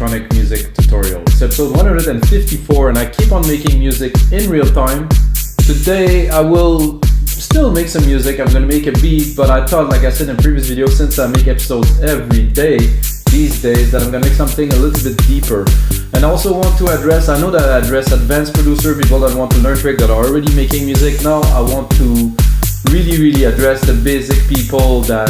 electronic music tutorial. It's episode 154 and I keep on making music in real time. Today I will still make some music, I'm gonna make a beat, but I thought, like I said in previous videos, since I make episodes every day these days, that I'm gonna make something a little bit deeper. And I also want to address, I know that I address advanced producer, people that want to learn trick, that are already making music. Now I want to really address the basic people that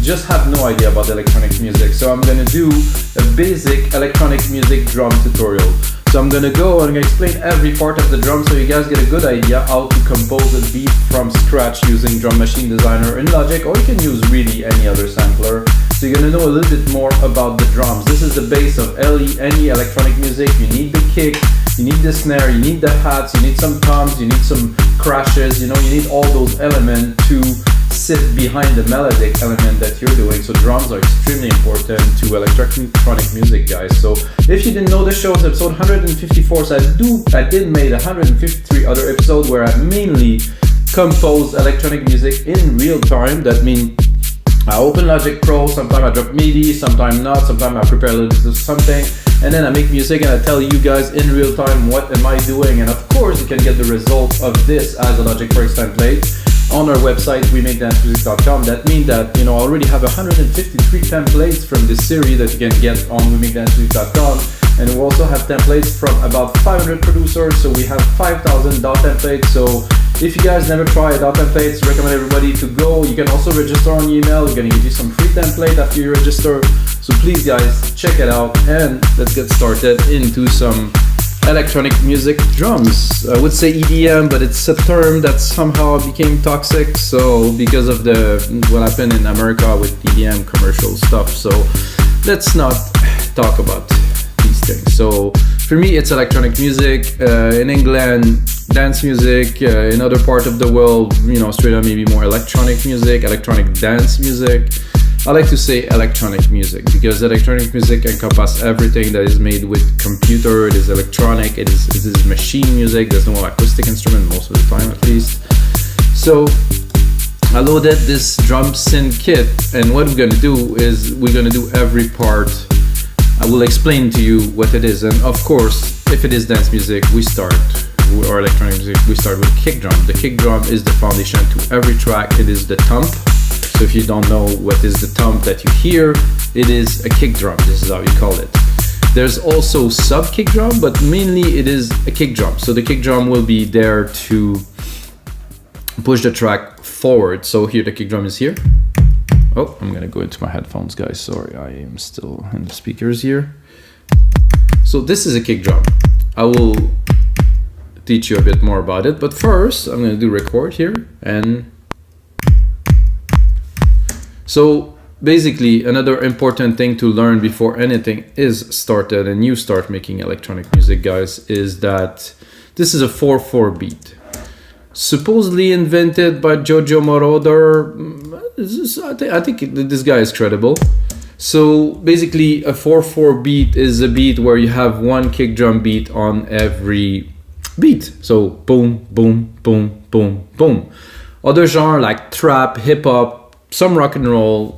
just have no idea about electronic music. So I'm gonna do a basic electronic music drum tutorial. So I'm gonna explain every part of the drum so you guys get a good idea how to compose a beat from scratch using Drum Machine Designer in Logic, or you can use really any other sampler. So you're gonna know a little bit more about the drums. This is the base of any electronic music. You need the kick, you need the snare, you need the hats, you need some toms, you need some crashes, you need all those elements to sit behind the melodic element that you're doing. So drums are extremely important to electronic music, guys. So if you didn't know, this show is episode 154. So I did made 153 other episodes where I mainly compose electronic music in real time. That means I open Logic Pro, sometimes I drop MIDI, sometimes not, sometimes I prepare a little bit of something, and then I make music and I tell you guys in real time what am I doing. And of course you can get the result of this as a Logic Pro X template on our website, WeMakeDanceMusic.com. That means that I already have 153 templates from this series that you can get on WeMakeDanceMusic.com. And we also have templates from about 500 producers, so we have 5,000 DAW templates. So if you guys never try DAW templates, recommend everybody to go. You can also register on email. We're gonna give you some free template after you register. So please guys, check it out and let's get started into some electronic music drums. I would say EDM, but it's a term that somehow became toxic. So because of what happened in America with EDM commercial stuff. So let's not talk about these things. So for me, it's electronic music. In England, dance music. In other part of the world, Australia, maybe more electronic music, electronic dance music. I like to say electronic music because electronic music encompasses everything that is made with computer. It is electronic, it is machine music. There's no acoustic instrument most of the time, at least. So I loaded this drum synth kit, and what we're gonna do is we're gonna do every part. I will explain to you what it is, and of course, if it is dance music, or electronic music, we start with kick drum. The kick drum is the foundation to every track. It is the thump. So if you don't know what is the thump that you hear, it is a kick drum. This is how you call it. There's also sub kick drum, but mainly it is a kick drum. So the kick drum will be there to push the track forward. So here the kick drum is here. Oh, I'm gonna go into my headphones, guys. Sorry, I am still in the speakers here. So this is a kick drum. I will teach you a bit more about it, but first I'm gonna do record here. And so basically another important thing to learn before anything is started and you start making electronic music, guys, is that this is a 4/4 beat. Supposedly invented by Jojo Moroder. I think this guy is credible. So basically a 4/4 beat is a beat where you have one kick drum beat on every beat. So boom, boom, boom, boom, boom. Other genre like trap, hip hop, some rock and roll,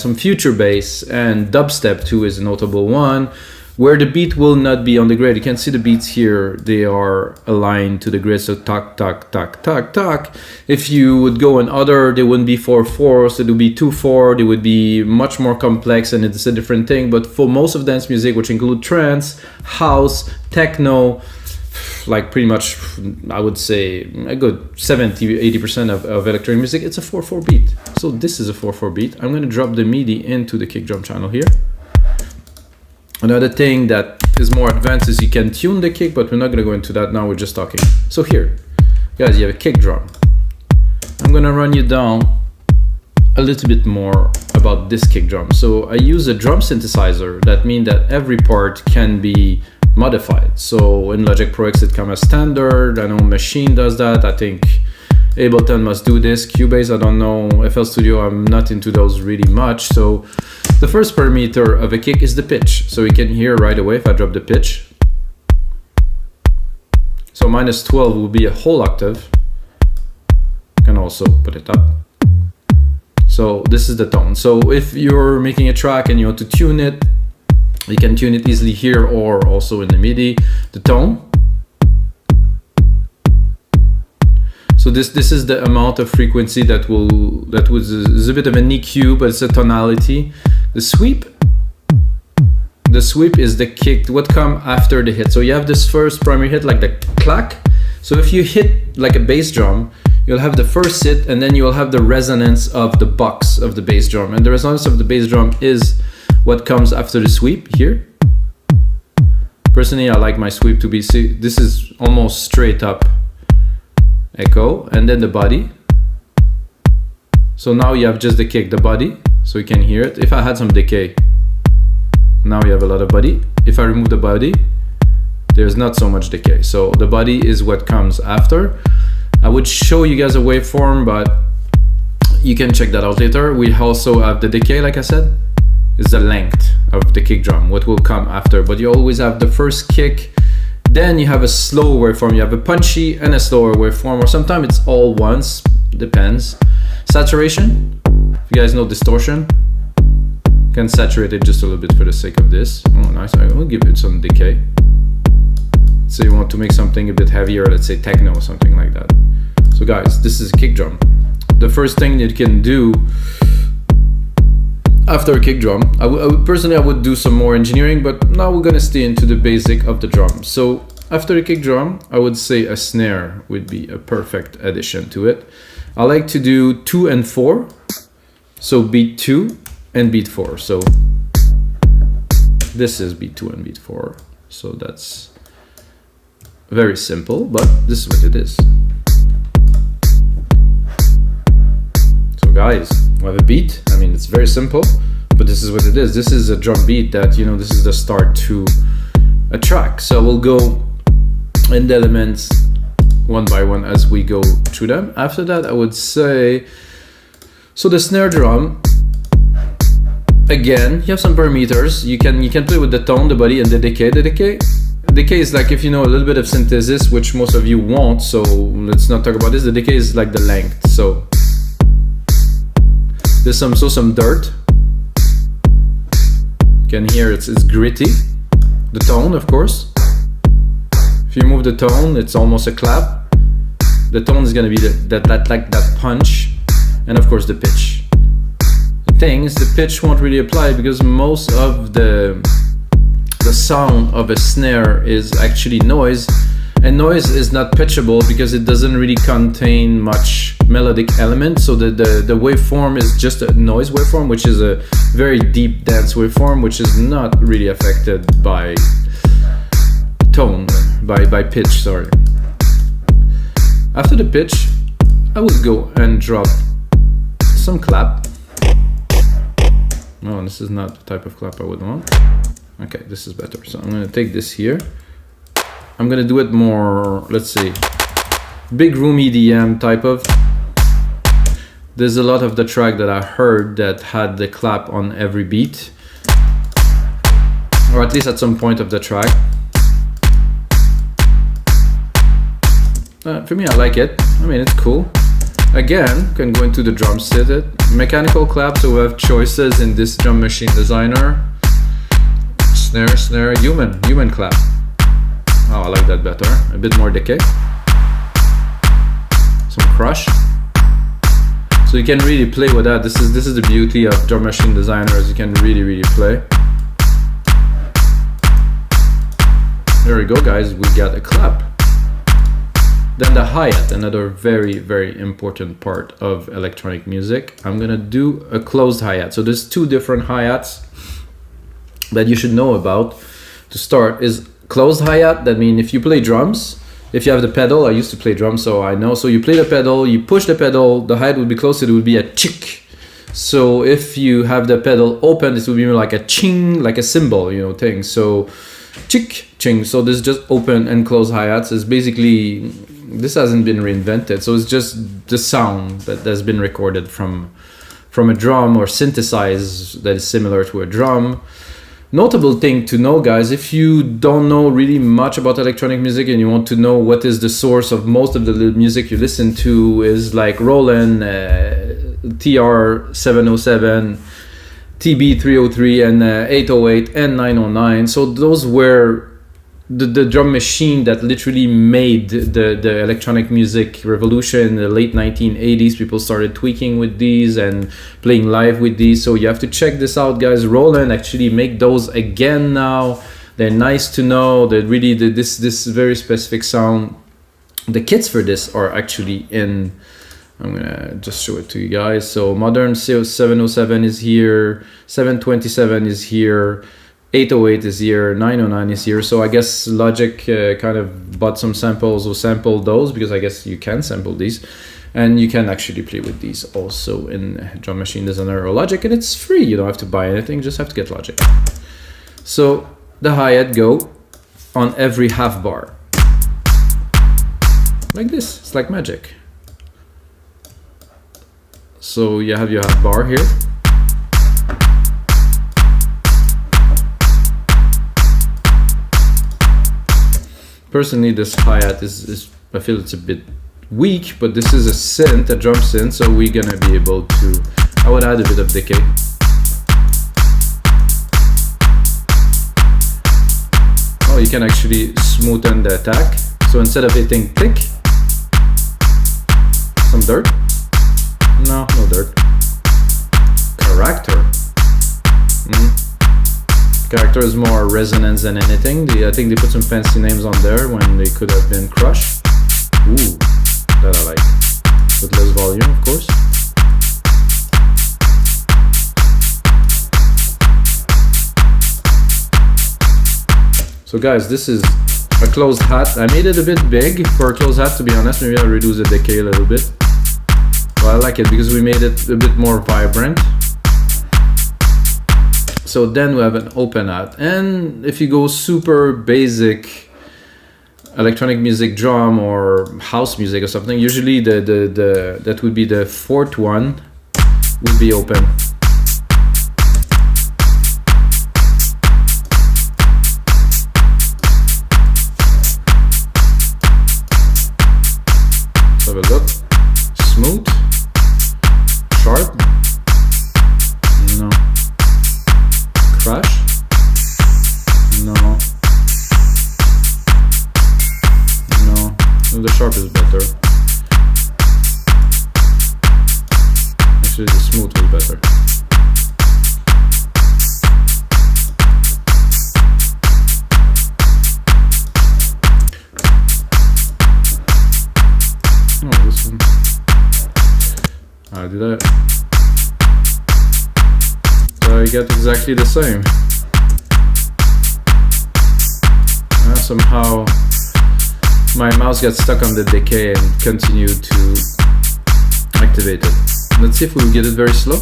some future bass, and dubstep too is a notable one, where the beat will not be on the grid. You can see the beats here, they are aligned to the grid, so tuck, tuck, tuck, tuck, tuck. If you would go in other, they wouldn't be 4/4, so it would be 2/4, they would be much more complex and it's a different thing. But for most of dance music, which include trance, house, techno, like pretty much, I would say a good 70-80% of electronic music, it's a 4/4 beat. So this is a 4/4 beat. I'm going to drop the MIDI into the kick drum channel here. Another thing that is more advanced is you can tune the kick, but we're not going to go into that now, we're just talking. So here, guys, you have a kick drum. I'm going to run you down a little bit more about this kick drum. So I use a drum synthesizer. That means that every part can be modified. So in Logic Pro X it comes as standard. I know Machine does that. I think Ableton must do this. Cubase, I don't know. FL Studio, I'm not into those really much. So the first parameter of a kick is the pitch. So you can hear right away if I drop the pitch. So -12 will be a whole octave. You can also put it up. So this is the tone. So if you're making a track and you want to tune it, You can tune it easily here or also in the MIDI. The tone. So this is the amount of frequency that is a bit of an EQ, but it's a tonality. The sweep is the kick, what come after the hit. So you have this first primary hit, like the clack. So if you hit like a bass drum, you'll have the first hit, and then you'll have the resonance of the box of the bass drum. And the resonance of the bass drum is what comes after the sweep here. Personally, I like my sweep to be, see, this is almost straight up echo, and then the body. So now you have just the kick, the body, so you can hear it. If I had some decay, now you have a lot of body. If I remove the body, there's not so much decay. So the body is what comes after. I would show you guys a waveform, but you can check that out later. We also have the decay, like I said, is the length of the kick drum, what will come after. But you always have the first kick, then you have a slow waveform, you have a punchy and a slower waveform, or sometimes it's all once, depends. Saturation, if you guys know distortion, you can saturate it just a little bit for the sake of this. Oh, nice, I will give it some decay. So you want to make something a bit heavier, let's say techno or something like that. So guys, this is a kick drum. The first thing that you can do after a kick drum, personally I would do some more engineering, but now we're gonna stay into the basic of the drum. So after a kick drum, I would say a snare would be a perfect addition to it. I like to do 2 and 4, so beat 2 and beat 4. So this is beat 2 and beat 4. So that's very simple, but this is what it is. So guys, we have a beat. I mean, it's very simple, but this is what it is. This is a drum beat that, you know, this is the start to a track. So we'll go in the elements one by one as we go through them. After that, I would say, so the snare drum, again, you have some parameters. You can play with the tone, the body, and the decay. The decay is like, if you know a little bit of synthesis, which most of you won't, so let's not talk about this. The decay is like the length. So there's some dirt. You can hear it's gritty. The tone, of course. If you move the tone, it's almost a clap. The tone is gonna be that punch, and of course the pitch. The thing is, the pitch won't really apply because most of the sound of a snare is actually noise, and noise is not pitchable because it doesn't really contain much melodic element. So the waveform is just a noise waveform, which is a very deep dance waveform, which is not really affected by tone, by pitch, sorry. After the pitch, I would go and drop some clap. No, this is not the type of clap I would want. Okay, this is better. So I'm gonna take this here. I'm gonna do it more, let's say, big room EDM type of. There's a lot of the track that I heard that had the clap on every beat, or at least at some point of the track. For me, I like it. I mean, it's cool. Again, can go into the drum set. Mechanical clap, so we have choices in this drum machine designer. Snare, human clap. Oh, I like that better. A bit more decay. Some crush. So you can really play with that. This is the beauty of drum machine designers. You can really play. There we go, guys. We got a clap. Then the hi-hat, another very important part of electronic music. I'm gonna do a closed hi-hat. So there's two different hi-hats that you should know about. To start is closed hi-hat. That means if you play drums, if you have the pedal, I used to play drums, so I know. So you play the pedal, you push the pedal, the hi-hat would be closed, it would be a chick. So if you have the pedal open, this would be like a ching, like a cymbal, you know, thing. So chick, ching. So this just open and close hi-hats is basically, this hasn't been reinvented. So it's just the sound that has been recorded from a drum or synthesized that is similar to a drum. Notable thing to know, guys, if you don't know really much about electronic music and you want to know what is the source of most of the music you listen to, is like Roland, TR-707, TB303 and 808 and 909. So those were the drum machine that literally made the electronic music revolution in the late 1980s. People started tweaking with these and playing live with these. So you have to check this out, guys. Roland actually make those again now. They're nice to know. They're really this very specific sound. The kits for this are actually in. I'm gonna just show it to you guys. So modern 707 is here, 727 is here, 808 is here, 909 is here. So I guess Logic kind of bought some samples or sampled those, because I guess you can sample these, and you can actually play with these also in Drum Machine Designer or Logic, and it's free. You don't have to buy anything, you just have to get Logic. So the hi-hat go on every half bar, like this. It's like magic. So you have your half bar here. Personally, this hi-hat is I feel it's a bit weak, but this is a synth, a drum synth, so we're gonna be able to, I would add a bit of decay. Oh, you can actually smoothen the attack. So instead of hitting thick, some dirt. No dirt. Character. Character is more resonance than anything. I think they put some fancy names on there when they could have been Crush. Ooh, that I like. With less volume, of course. So guys, this is a closed hat. I made it a bit big for a closed hat, to be honest. Maybe I'll reduce the decay a little bit. Well, I like it because we made it a bit more vibrant. So then we have an open hat. And if you go super basic electronic music drum or house music or something, usually that would be the fourth one would be open. Let's have a look. Smooth. Sharp. No. Crash. No. No. The sharp is better. Actually, the smooth was better. Oh, this one. I do that. So I get exactly the same. Somehow my mouse got stuck on the decay and continued to activate it. Let's see if we will get it very slow.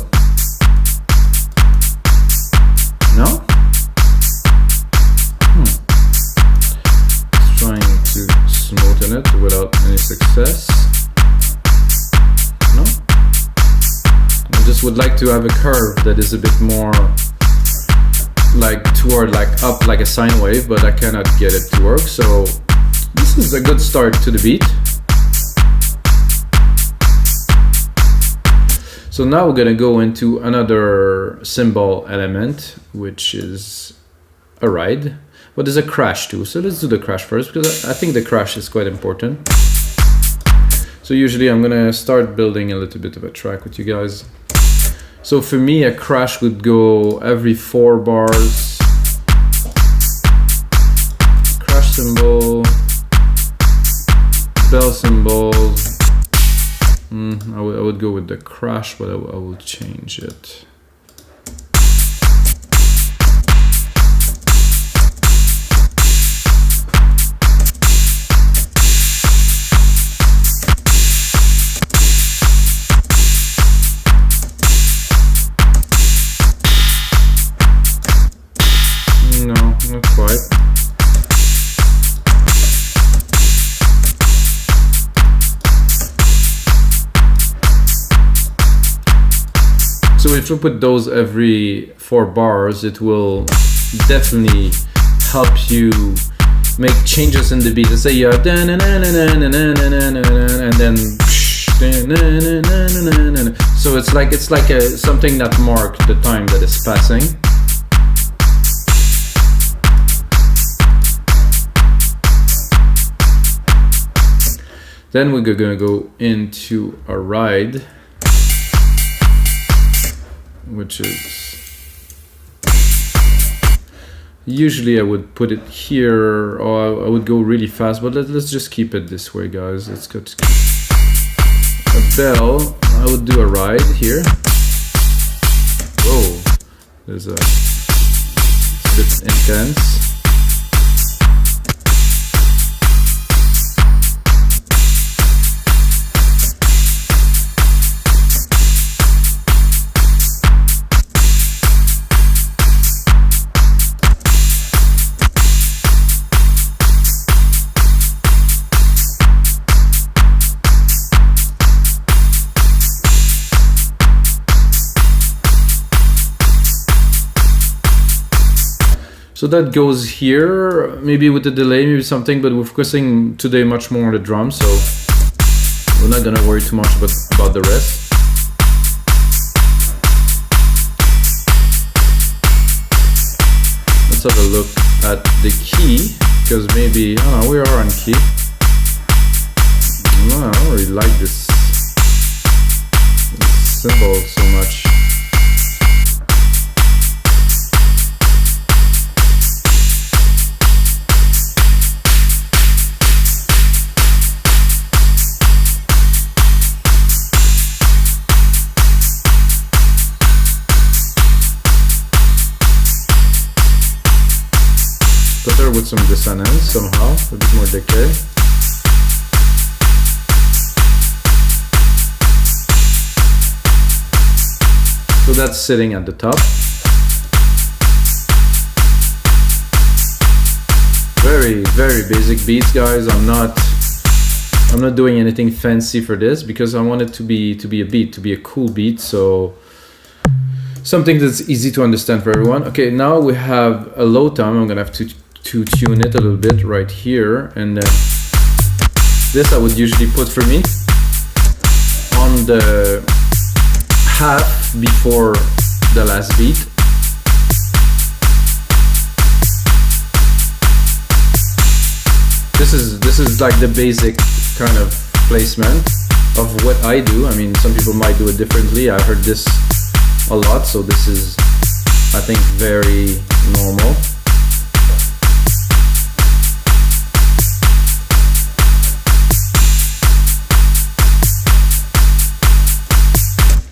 No? Just trying to smoothen it without any success. No? I just would like to have a curve that is a bit more like toward like up like a sine wave, but I cannot get it to work. So this is a good start to the beat. So now we're gonna go into another cymbal element, which is a ride. What is a crash too? So let's do the crash first, because I think the crash is quite important. So usually I'm gonna start building a little bit of a track with you guys. So for me, a crash would go every 4 bars. Crash cymbal, bell cymbal. I would go with the crash, but I will change it. Not quite. So if you put those every 4 bars, it will definitely help you make changes in the beat. Let's say you have and then So it's like something that marks the time that is passing. Then we're gonna go into a ride, which is usually I would put it here, or I would go really fast, but let's just keep it this way, guys. Let's go to a bell. I would do a ride here. Whoa, there's a bit intense. So that goes here, maybe with the delay, maybe something, but we're focusing today much more on the drums, so we're not gonna worry too much about the rest. Let's have a look at the key, because maybe, I don't know, we are on key. I don't really like this cymbal so much. With some dissonance somehow, a bit more decay. So that's sitting at the top. Very, very basic beats, guys. I'm not doing anything fancy for this because I want it to be a beat, to be a cool beat. So something that's easy to understand for everyone. Okay, now we have a low tom. I'm gonna have to tune it a little bit right here, and then this I would usually put for me on the half before the last beat. This is like the basic kind of placement of what I do. I mean, some people might do it differently. I heard this a lot, so this is, I think, very normal.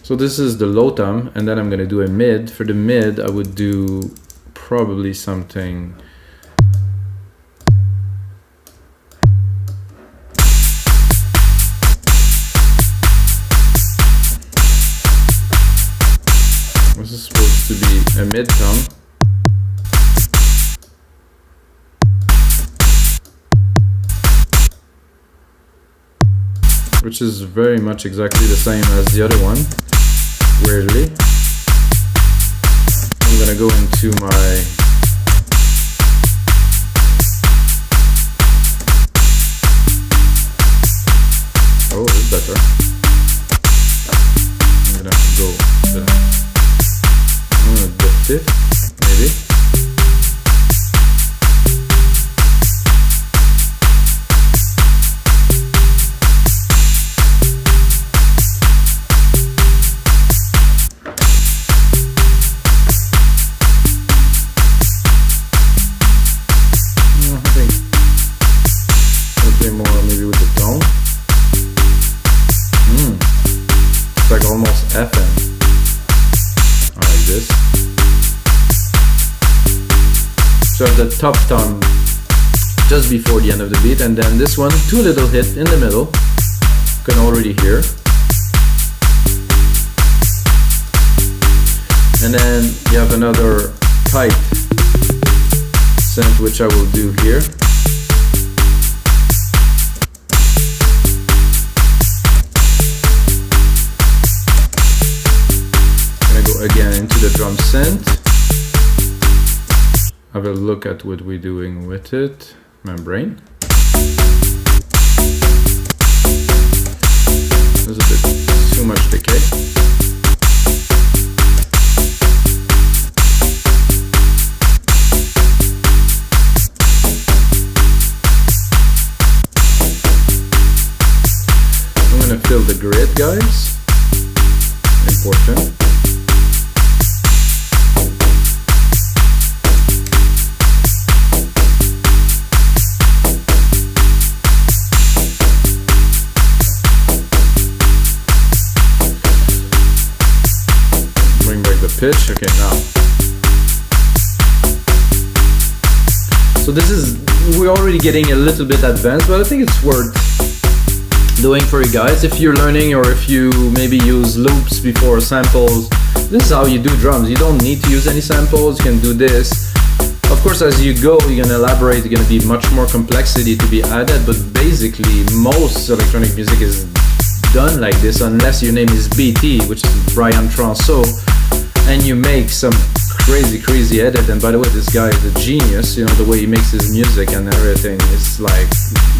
So this is the low tom, and then I'm gonna do a mid. For the mid, I would do probably something. This is supposed to be a mid tom. Which is very much exactly the same as the other one. Weirdly, I'm gonna go into my this is better. I'm gonna have to go the fifth, maybe. FM. I like this. So I have the top tom just before the end of the beat, and then this one, two little hits in the middle. You can already hear. And then you have another tight synth, which I will do here. Again into the drum synth. Have a look at what we're doing with it. Membrane. There's a bit too much decay. I'm gonna fill the grid, guys. Important. Pitch. Okay, now. So this is, we're already getting a little bit advanced, but I think it's worth doing for you guys. If you're learning, or if you maybe use loops before samples, this is how you do drums. You don't need to use any samples, you can do this. Of course, as you go, you're gonna elaborate, you're gonna be much more complexity to be added, but basically most electronic music is done like this, unless your name is BT, which is Brian Transo, and you make some crazy edit. And by the way, this guy is a genius, you know, the way he makes his music and everything is like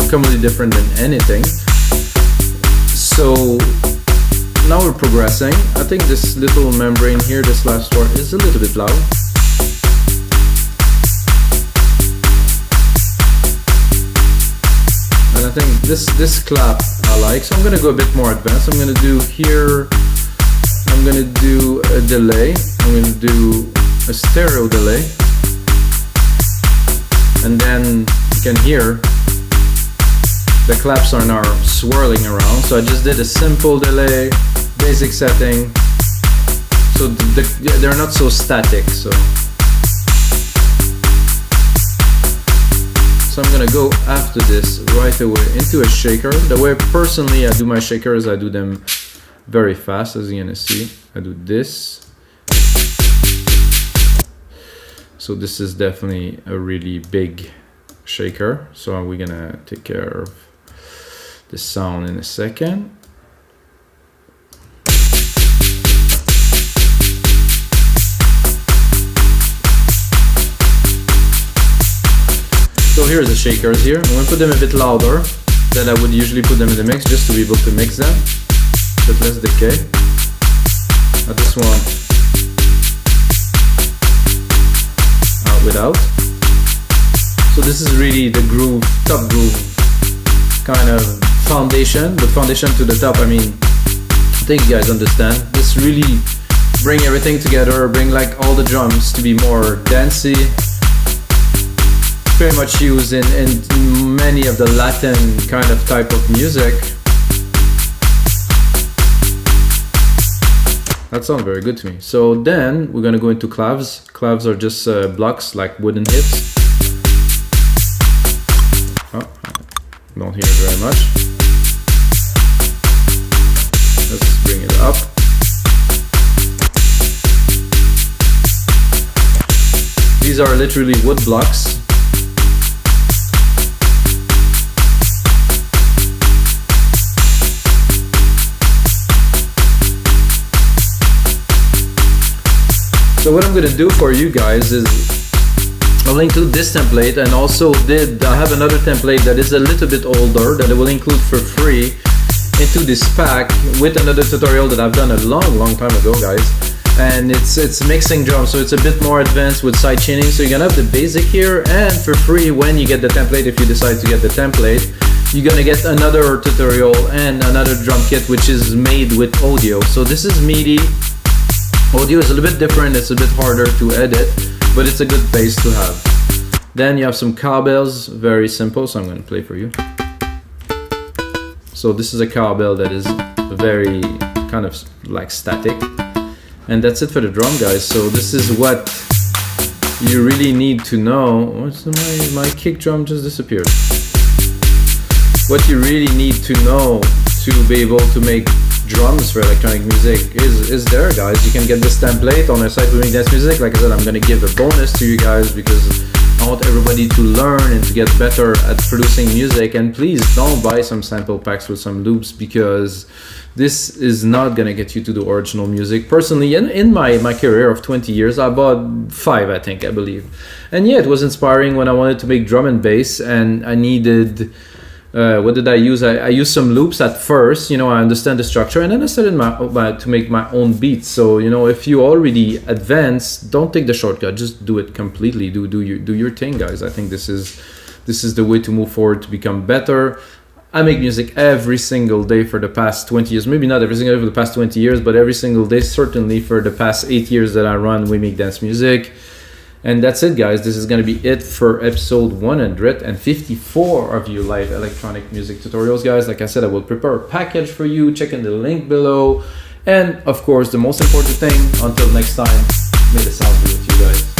completely different than anything. So now we're progressing. I think this little membrane here, this last part, is a little bit loud. And I think this clap I like, so I'm gonna go a bit more advanced. I'm gonna do here, I'm gonna do a delay, I'm gonna do a stereo delay, and then you can hear the claps are now swirling around. So I just did a simple delay, basic setting, so they're not so static. So I'm gonna go after this right away into a shaker. The way personally I do my shakers, I do them very fast, as you're gonna see. I do this. So this is definitely a really big shaker. So we're gonna take care of the sound in a second. So here's the shakers here. I'm gonna put them a bit louder than I would usually put them in the mix, just to be able to mix them. But less decay. Now this one without. So this is really the groove, top groove kind of foundation, but foundation to the top, I mean, I think you guys understand. This really bring everything together, bring like all the drums to be more dancey. Very much used in many of the Latin kind of type of music. That sounds very good to me. So then we're gonna go into claves. Claves are just blocks, like wooden hits. Oh, I don't hear it very much. Let's bring it up. These are literally wood blocks. So what I'm gonna do for you guys is I'll include this template, and also I have another template that is a little bit older that I will include for free into this pack with another tutorial that I've done a long time ago, guys. And it's mixing drums, so it's a bit more advanced with side chaining. So you're gonna have the basic here, and for free when you get the template, if you decide to get the template, you're gonna get another tutorial and another drum kit which is made with audio. So this is MIDI. Audio is a little bit different, it's a bit harder to edit, but it's a good base to have. Then you have some cowbells, very simple, so I'm going to play for you. So this is a cowbell that is very kind of like static. And that's it for the drum, guys. So this is what you really need to know. What's my kick drum just disappeared. What you really need to know to be able to make drums for electronic music is there, guys. You can get this template on our site for Dance Music. Like I said, I'm gonna give a bonus to you guys because I want everybody to learn and to get better at producing music. And please don't buy some sample packs with some loops, because this is not gonna get you to the original music. Personally, in my career of 20 years, I bought 5, I believe. And yeah, it was inspiring when I wanted to make drum and bass, and I needed What did I use? I used some loops at first, you know, I understand the structure, and then I started to make my own beats. So, you know, if you already advance, don't take the shortcut, just do it completely. Do your thing, guys. I think this is the way to move forward, to become better. I make music every single day for the past 20 years. Maybe not every single day for the past 20 years, but every single day, certainly for the past 8 years that I run We Make Dance Music. And that's it, guys. This is going to be it for episode 154 of you live electronic music tutorials, guys. Like I said, I will prepare a package for you. Check in the link below. And of course, the most important thing, until next time, may the sound be with you guys.